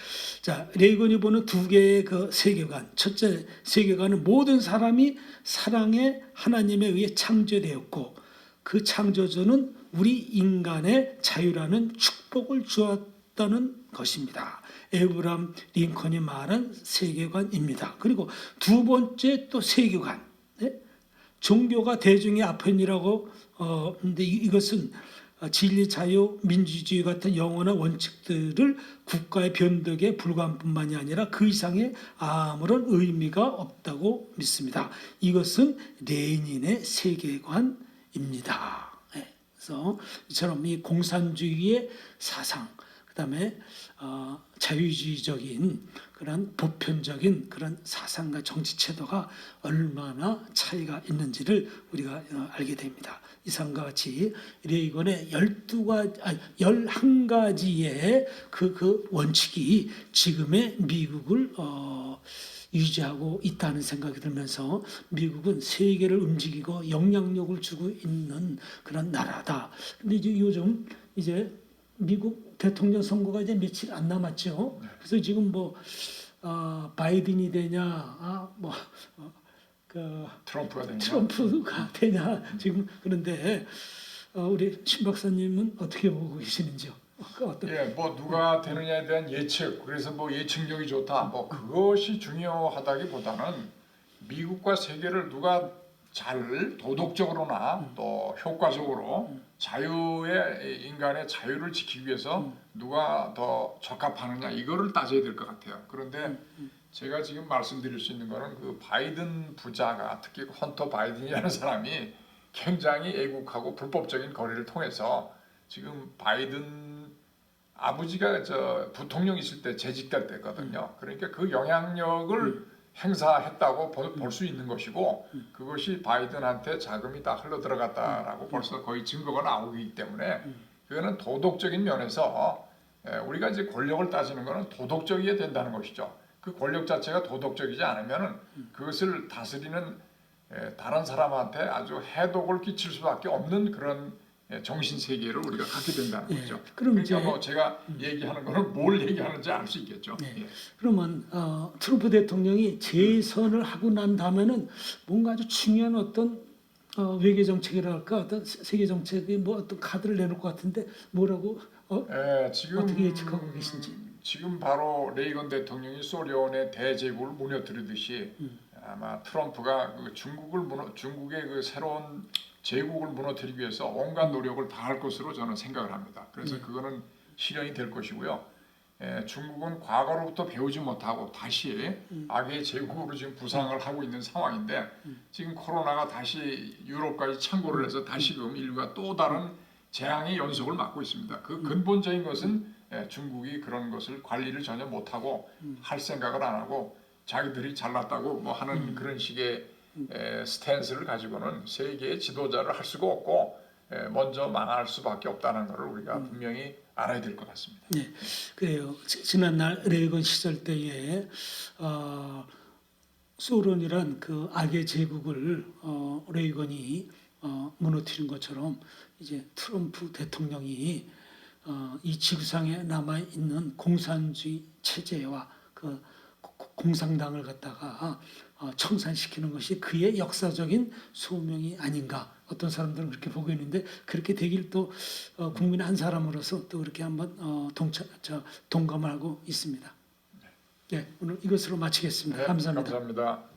자 레이건이 보는 두 개의 그 세계관. 첫째 세계관은 모든 사람이 사랑의 하나님에 의해 창조되었고 그 창조주는 우리 인간의 자유라는 축복을 주었다는 것입니다. 에브람 링컨이 말한 세계관입니다. 그리고 두 번째 또 세계관, 네? 종교가 대중의 아편이라고 근데 이것은 진리, 자유, 민주주의 같은 영원한 원칙들을 국가의 변덕에 불과한 뿐만이 아니라 그 이상의 아무런 의미가 없다고 믿습니다. 이것은 레닌의 세계관입니다. 네. 그래서 이처럼 이 공산주의의 사상, 그다음에 자유주의적인 그런 보편적인 그런 사상과 정치 태도가 얼마나 차이가 있는지를 우리가 알게 됩니다. 이상과 같이 레이건의 11가지의 그 원칙이 지금의 미국을 유지하고 있다는 생각이 들면서 미국은 세계를 움직이고 영향력을 주고 있는 그런 나라다. 근데 이제 요즘 이제 미국 대통령 선거가 이제 며칠 안 남았죠. 그래서 지금 바이든이 되냐, 트럼프가 되냐 지금 그런데 우리 신 박사님은 어떻게 보고 계시는지요? 예, 누가 되느냐에 대한 예측, 그래서 예측력이 좋다, 그것이 중요하다기보다는 미국과 세계를 누가 잘 도덕적으로나 또 효과적으로 자유의 인간의 자유를 지키기 위해서 누가 더 적합하느냐 이거를 따져야 될 것 같아요. 그런데 제가 지금 말씀드릴 수 있는 거는 그 바이든 부자가 특히 헌터 바이든이라는 사람이 굉장히 애국하고 불법적인 거래를 통해서 지금 바이든 아버지가 부통령 있을 때 재직될 때거든요. 그러니까 그 영향력을 행사했다고 볼 수 있는 것이고 그것이 바이든한테 자금이 다 흘러 들어갔다라고 벌써 거의 증거가 나오기 때문에 그거는 도덕적인 면에서 우리가 이제 권력을 따지는 것은 도덕적이어야 된다는 것이죠. 그 권력 자체가 도덕적이지 않으면은 그것을 다스리는 다른 사람한테 아주 해독을 끼칠 수밖에 없는 그런 정신 세계를 우리가 갖게 된다는 거죠. 그러니까 제가 얘기하는 거는 뭘 얘기하는지 알 수 있겠죠. 예. 그러면 트럼프 대통령이 재선을 하고 난 다음에는 뭔가 아주 중요한 어떤 외교 정책이랄까 어떤 세계 정책의 어떤 카드를 내놓을 것 같은데 뭐라고 지금 어떻게 예측하고 계신지. 지금 바로 레이건 대통령이 소련의 대제국을 무너뜨리듯이 아마 트럼프가 중국의 그 새로운 제국을 무너뜨리기 위해서 온갖 노력을 다할 것으로 저는 생각을 합니다. 그래서 그거는 실현이 될 것이고요. 중국은 과거로부터 배우지 못하고 다시 악의 제국으로 지금 부상을 하고 있는 상황인데 지금 코로나가 다시 유럽까지 창궐을 해서 다시금 인류가 또 다른 재앙의 연속을 맞고 있습니다. 그 근본적인 것은 중국이 그런 것을 관리를 전혀 못하고 할 생각을 안 하고 자기들이 잘났다고 하는 그런 식의 스탠스를 가지고는 세계의 지도자를 할 수가 없고 먼저 망할 수밖에 없다는 것을 우리가 분명히 알아야 될 것 같습니다. 네, 그래요. 지난날 레이건 시절 때에 소련이란 그 악의 제국을 레이건이 무너뜨린 것처럼 이제 트럼프 대통령이 이 지구상에 남아 있는 공산주의 체제와 그 공산당을 갖다가 청산시키는 것이 그의 역사적인 소명이 아닌가. 어떤 사람들은 그렇게 보고 있는데 그렇게 되길 또 국민 한 사람으로서 또 그렇게 한번 동감하고 있습니다. 네, 오늘 이것으로 마치겠습니다. 네, 감사합니다. 감사합니다.